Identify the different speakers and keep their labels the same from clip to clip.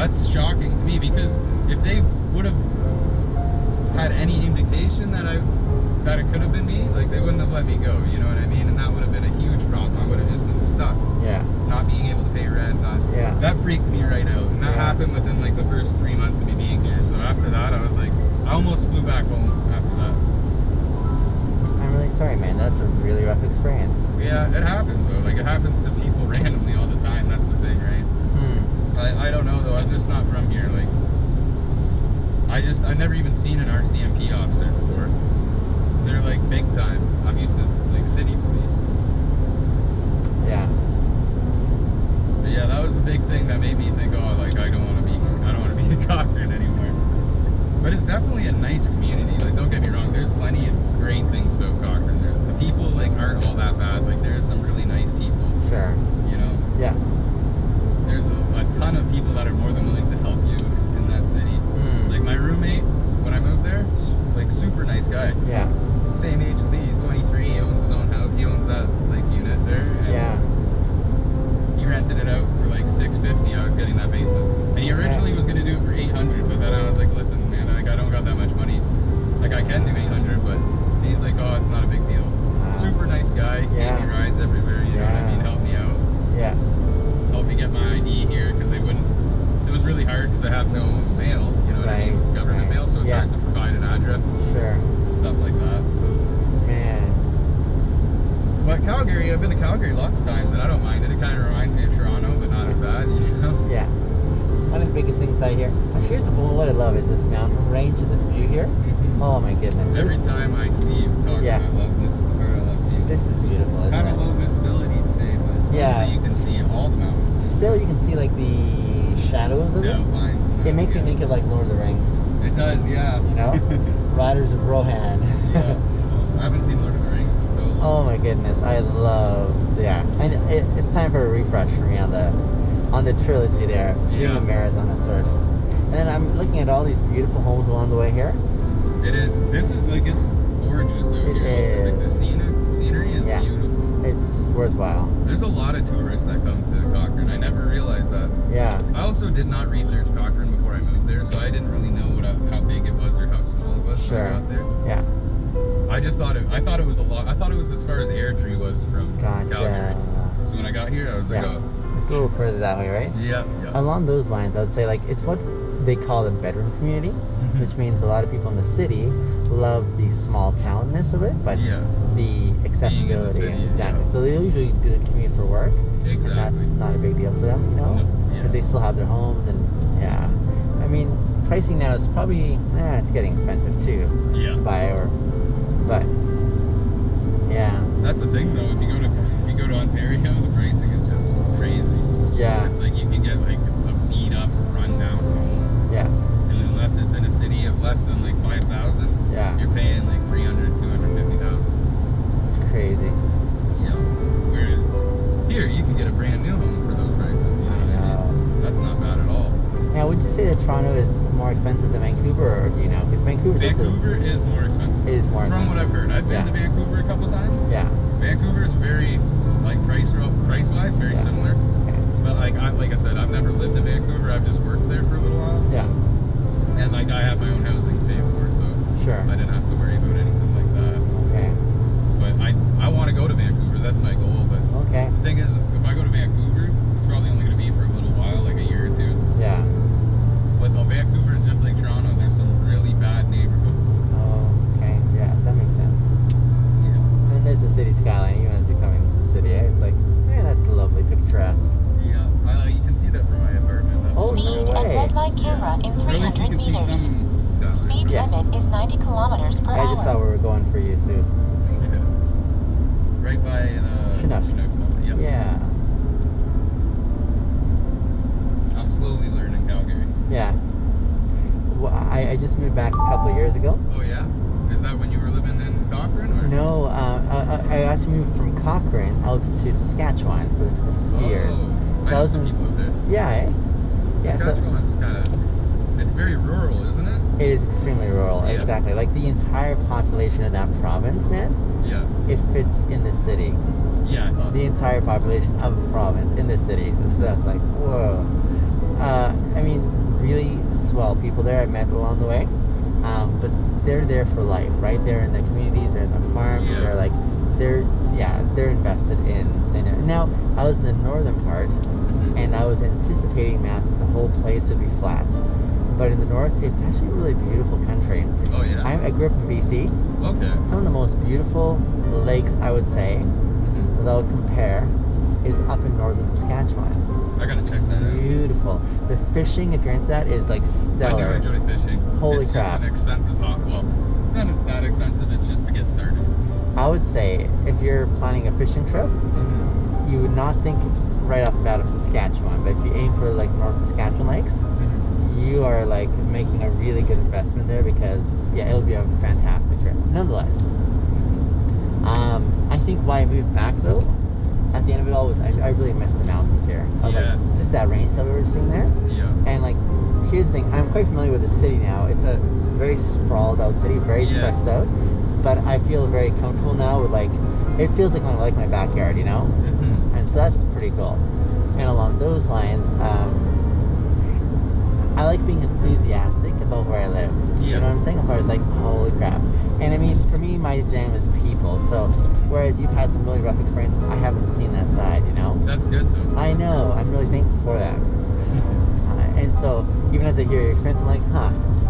Speaker 1: that's shocking to me, because if they would have had any indication that it could have been me, like they wouldn't have let me go, you know what I mean? And that would have been a huge problem. I would have just been stuck.
Speaker 2: Yeah.
Speaker 1: Not being able to pay rent. That freaked me right out. And that happened within like the first 3 months of me being here. So after that, I was like, I almost flew back home after that.
Speaker 2: I'm really sorry, man. That's a really rough experience.
Speaker 1: Yeah, it happens though. Like it happens to people randomly all the time. That's the thing, right? I don't know though. I'm just not from here. Like I've never even seen an RCMP officer before. They're like big time. I'm used to like city police.
Speaker 2: Yeah.
Speaker 1: But yeah, that was the big thing that made me think, oh, like I don't want to be in Cochrane anymore. But it's definitely a nice community. Like don't get me wrong, there's plenty of great things about Cochrane. The people like aren't all that bad. Like there's some really nice people.
Speaker 2: Sure.
Speaker 1: You know.
Speaker 2: Yeah.
Speaker 1: There's a ton of people that are more than willing to help you in that city. Like my roommate, when I moved there, like super nice guy.
Speaker 2: Yeah.
Speaker 1: Same age as me. He's 23. He owns his own house. He owns that like unit there. And he rented it out for like $650. I was getting that basement, and he originally was gonna do it for $800, but then I was like, listen, man, like I don't got that much money. Like I can do $800, but he's like, oh, it's not a big deal. Super nice guy. Gave me rides everywhere. You know what I mean? Helped me out.
Speaker 2: Yeah.
Speaker 1: Helped me get my ID here because they wouldn't. It was really hard because I have no mail. You know what I mean? Government mail, so it's hard to provide an address.
Speaker 2: Sure.
Speaker 1: Stuff like that. So.
Speaker 2: Man.
Speaker 1: But Calgary, I've been to Calgary lots of times, and I don't mind it. It kind of reminds me of Toronto, but not as bad, you know?
Speaker 2: Yeah. One of the biggest things I hear. Here's what I love is this mountain range and this view here. Oh my goodness.
Speaker 1: Every time I leave Calgary, I love this. Is the part I love seeing.
Speaker 2: This is beautiful. Isn't
Speaker 1: kind
Speaker 2: it?
Speaker 1: of low visibility today, but you can see all the mountains.
Speaker 2: Still, you can see like the shadows of it.
Speaker 1: Vines.
Speaker 2: It makes me think of like Lord of the Rings.
Speaker 1: It does, yeah.
Speaker 2: You know, Riders of Rohan.
Speaker 1: Yeah. I haven't seen Lord of the Rings in so long.
Speaker 2: Oh my goodness, I love. Yeah, and it's time for a refresh for me on the trilogy there. Doing a marathon of sorts. And then I'm looking at all these beautiful homes along the way here.
Speaker 1: It is. This is like it's gorgeous out here. Also, like the scenery is beautiful.
Speaker 2: It's worthwhile.
Speaker 1: There's a lot of tourists that come to Cochrane. I never realized that.
Speaker 2: Yeah.
Speaker 1: I also did not research Cochrane before I moved there, so I didn't really know how big it was or how small it was when I got there.
Speaker 2: Yeah.
Speaker 1: I thought it was a lot. I thought it was as far as Airdrie was from Calgary. So when I got here, I was like, oh.
Speaker 2: It's a little further that way, right?
Speaker 1: Yeah.
Speaker 2: Along those lines, I would say like it's what they call the bedroom community, which means a lot of people in the city love the small townness of it, but the accessibility. Exactly. So they usually do the commute for work.
Speaker 1: Exactly.
Speaker 2: And that's not a big deal for them, you know? Because they still have their homes and I mean, pricing now is probably it's getting expensive too. To buy but
Speaker 1: that's the thing though. If you go to Ontario, the pricing is just crazy.
Speaker 2: Yeah.
Speaker 1: It's like you can get like a beat up, run down home.
Speaker 2: Yeah.
Speaker 1: And unless it's in a city of less than like 5,000, you're paying like 300, 250,000.
Speaker 2: It's crazy.
Speaker 1: Yeah. Whereas here, you can get a brand new home for those prices. You know what I mean? That's not bad at all.
Speaker 2: Now, would you say that Toronto is more expensive than Vancouver, or do you know? Because Vancouver
Speaker 1: is more expensive.
Speaker 2: It is more expensive.
Speaker 1: From what I've heard. I've been to Vancouver a couple times.
Speaker 2: Yeah.
Speaker 1: Vancouver is very, like price-wise, very similar.
Speaker 2: Okay.
Speaker 1: But like I said, I've never lived in Vancouver. I've just worked there for a little while. So. And like I have my own housing to pay for, so I didn't have to worry about anything like that.
Speaker 2: Okay.
Speaker 1: But I want to go to Vancouver. That's my goal. But the thing is, if I go to Vancouver, it's probably only going to be for a little while, like a year or two.
Speaker 2: Yeah.
Speaker 1: But Vancouver is just like Toronto. There's some really bad neighborhoods.
Speaker 2: Oh, okay. Yeah, that makes sense.
Speaker 1: Yeah.
Speaker 2: And there's the city skyline, even as you're coming into the city. It's like, that's lovely, picturesque.
Speaker 1: Yeah, you can see that from my apartment. That's
Speaker 3: Speed and red light camera in 300 meters. Speed limit is 90 kilometers per hour.
Speaker 2: I just saw where we're going for you, Sue.
Speaker 1: Right by the
Speaker 2: Chinook.
Speaker 1: Yep.
Speaker 2: Yeah.
Speaker 1: I'm slowly learning Calgary.
Speaker 2: Yeah. Well, I just moved back a couple of years ago.
Speaker 1: Oh yeah? Is that when you were living in Cochrane? Or?
Speaker 2: No, I actually moved from Cochrane out to Saskatchewan for a few years.
Speaker 1: So I know some people out there.
Speaker 2: Yeah,
Speaker 1: Saskatchewan's kind of, it's very rural, isn't it?
Speaker 2: It is extremely rural, exactly. Like the entire population of that province, man.
Speaker 1: Yeah.
Speaker 2: It fits in the city.
Speaker 1: Yeah, I thought
Speaker 2: the entire population of a province in the city. So it's like, whoa. I mean, people there I met along the way, but they're there for life, right? They're in the communities, they're in the farms, they're invested in staying there. Now, I was in the northern part, and I was anticipating, Matt, that the whole place would be flat. But in the north, it's actually a really beautiful country.
Speaker 1: Oh, yeah?
Speaker 2: I grew up in BC.
Speaker 1: Okay.
Speaker 2: Some of the most beautiful lakes, I would say, without compare, is up in northern Saskatchewan.
Speaker 1: I gotta check that out.
Speaker 2: Beautiful. The fishing, if you're into that, is like stellar.
Speaker 1: I do enjoy fishing.
Speaker 2: Holy
Speaker 1: it's
Speaker 2: crap.
Speaker 1: It's just an expensive well, it's not that expensive, it's just to get started.
Speaker 2: I would say, if you're planning a fishing trip, you would not think right off the bat of Saskatchewan, but if you aim for like North Saskatchewan lakes, you are like making a really good investment there, because it'll be a fantastic trip nonetheless. I think why I moved back though, at the end of it all, was I really missed the mountains here. I was like, just that range that we were seeing there. And like, here's the thing, I'm quite familiar with the city now. It's a very sprawled out city, very stressed out, but I feel very comfortable now with like, it feels like my backyard, you know? And so that's pretty cool. And along those lines, I like being enthusiastic about where I live. You know what I'm saying? I'm always like, holy crap. And I mean, for me, my jam is people. So, whereas you've had some really rough experiences, I haven't seen that side, you know?
Speaker 1: That's good though.
Speaker 2: I know. I'm really thankful for that. And so, even as I hear your experience, I'm like,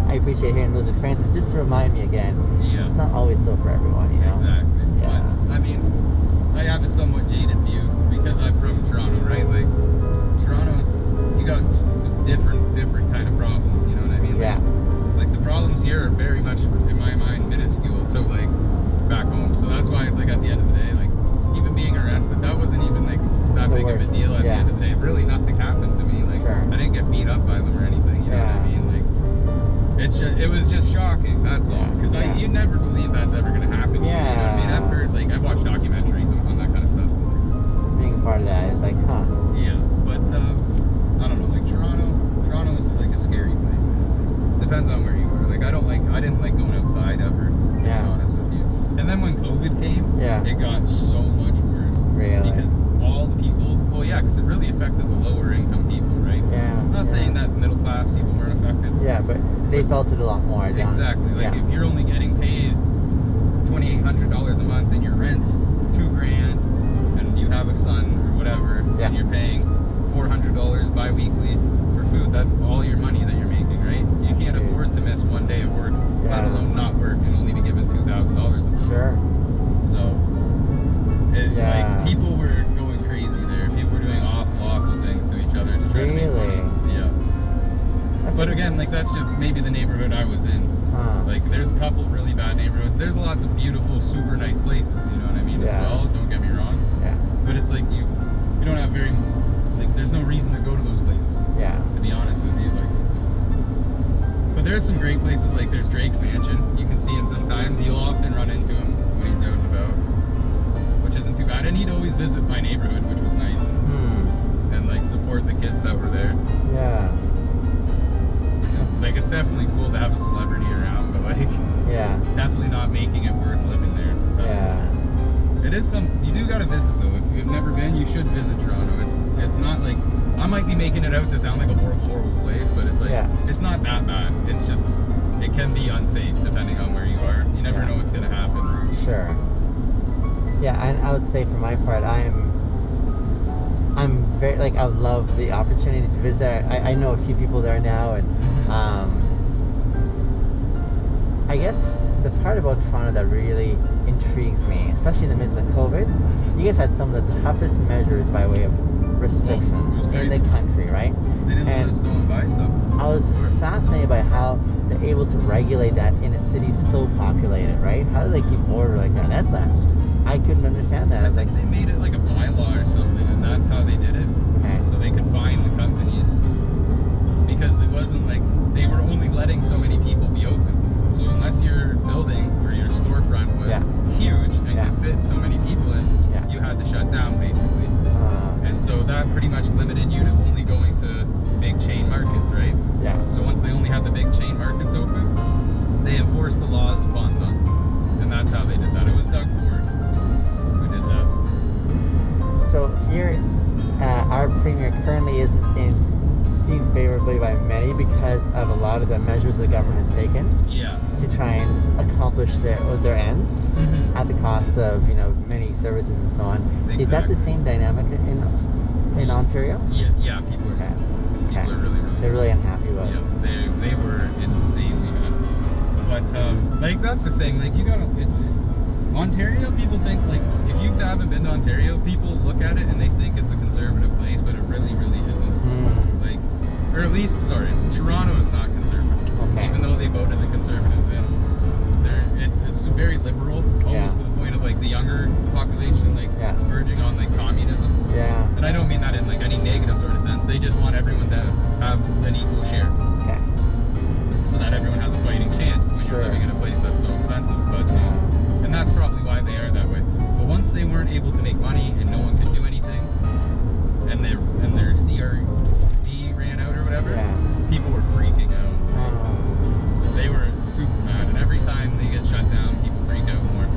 Speaker 2: I appreciate hearing those experiences just to remind me again. It's not always so for everyone, you know?
Speaker 1: Exactly. But, I mean, I have a somewhat jaded view because I'm from Toronto, right? Like, Toronto's, you got different kind of problems, you know what I mean? Like the problems here are very much, in my mind, minuscule to like back home. So that's why it's like at the end of the day, like even being arrested, that wasn't even like that big of a deal at the end of the day. Really nothing happened to me. Like I didn't get beat up by them or anything, you know what I mean? Like it was just shocking, that's all. Because you never believe that's ever gonna happen. You know what I mean? I've heard, like, I've watched documentaries on that kind of stuff. But, like,
Speaker 2: being a part of that is like,
Speaker 1: yeah, but I don't know, like Toronto is like a scary place, man. Depends on where you are. Like I didn't like going outside ever, to be honest with you. And then when COVID came, it got so much worse.
Speaker 2: Really?
Speaker 1: Because all the people, because it really affected the lower income people, right? I'm not saying that middle class people weren't affected.
Speaker 2: But they felt it a lot more.
Speaker 1: Exactly. Like if you're only getting paid $2,800 a month and your rent's $2,000 and you have a son or whatever, and you're paying $400 bi-weekly for food, that's all your money that you're making, right? You can't afford to miss one day of work, let alone not work and only be given $2,000 a month. So, like, people were going crazy there. People were doing awful things to each other to try to make money. But again, like, that's just maybe the neighborhood I was in. Like, there's a couple really bad neighborhoods. There's lots of beautiful, super nice places, you know what I mean, as well, don't get me wrong. But it's like, you don't have very, like, there's no reason to go to those places. To be honest with you, like. But there's some great places, like there's Drake's Mansion. You can see him sometimes. You'll often run into him when he's out and about, which isn't too bad. And he'd always visit my neighborhood, which was nice. And like support the kids that were there. Like, it's definitely cool to have a celebrity around, but like, definitely not making it worth living there. It is you do gotta visit though. If you've never been, you should visit Toronto. It's not like, I might be making it out to sound like a horrible place, but it's like, it's not that bad. It's just, it can be unsafe depending on where you are. You never know what's gonna happen.
Speaker 2: And I would say for my part, I'm very, like, I would love the opportunity to visit there. I know a few people there now, and I guess the part about Toronto that really intrigues me, especially in the midst of COVID, you guys had some of the toughest measures by way of restrictions in the country, right?
Speaker 1: They didn't let us go and buy stuff.
Speaker 2: I was fascinated by how they're able to regulate that in a city so populated, right? How do they keep order like that? I couldn't understand that.
Speaker 1: I think they made it like a bylaw or something, and that's how they did it. So they could fine the companies, because it wasn't like, they were only letting so many people be open. So unless your building or your storefront was huge and could fit so many people in, you had to shut down basically. And so that pretty much limited you to only going to big chain markets, right? So once they only had the big chain markets open, they enforced the laws upon them. And that's how they did that. It was Doug Ford who did that.
Speaker 2: So here, our premier currently isn't possibility by many because of a lot of the measures the government has taken to try and accomplish their ends at the cost of many services and so on. Exactly. Is that the same dynamic in Ontario?
Speaker 1: Yeah, people are people are really
Speaker 2: they're really unhappy about it.
Speaker 1: They were insanely mad. But like that's the thing, like it's Ontario, people think, like, if you haven't been to Ontario, people look at it and they think it's a conservative place, but it really, really isn't. Like, or at least, Toronto is not conservative. Even though they voted the Conservatives in. It's very liberal, almost to the point of, like, the younger population, like, verging on, like, communism. And I don't mean that in, like, any negative sort of sense. They just want everyone to have an equal share. So that everyone has a fighting chance when you're living in a place that's so expensive. But, and that's probably why they are that way. But once they weren't able to make money and no one could do anything, and their CRD ran out or whatever, people were freaking out. They were super mad, and every time they get shut down, people freak out more.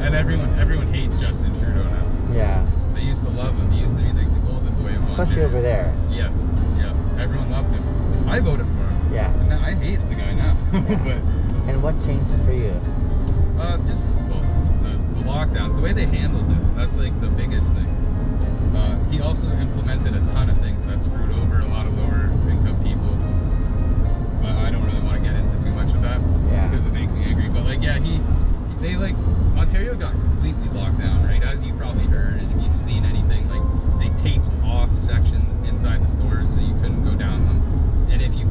Speaker 1: And everyone hates Justin Trudeau now. They used to love him. He used to be like the golden boy of Ontario.
Speaker 2: Especially over there.
Speaker 1: Yes. Everyone loved him. I voted for him. And now I hate the guy now. But.
Speaker 2: And what changed for you?
Speaker 1: Just the lockdowns, the way they handled this, that's like the biggest thing. He also implemented a ton of things that screwed over a lot of lower income people. But I don't really want to get into too much of that because it makes me angry. But like, they like, Ontario got completely locked down, right? As you probably heard, and if you've seen anything, like they taped off sections inside the stores so you couldn't go down them. And if you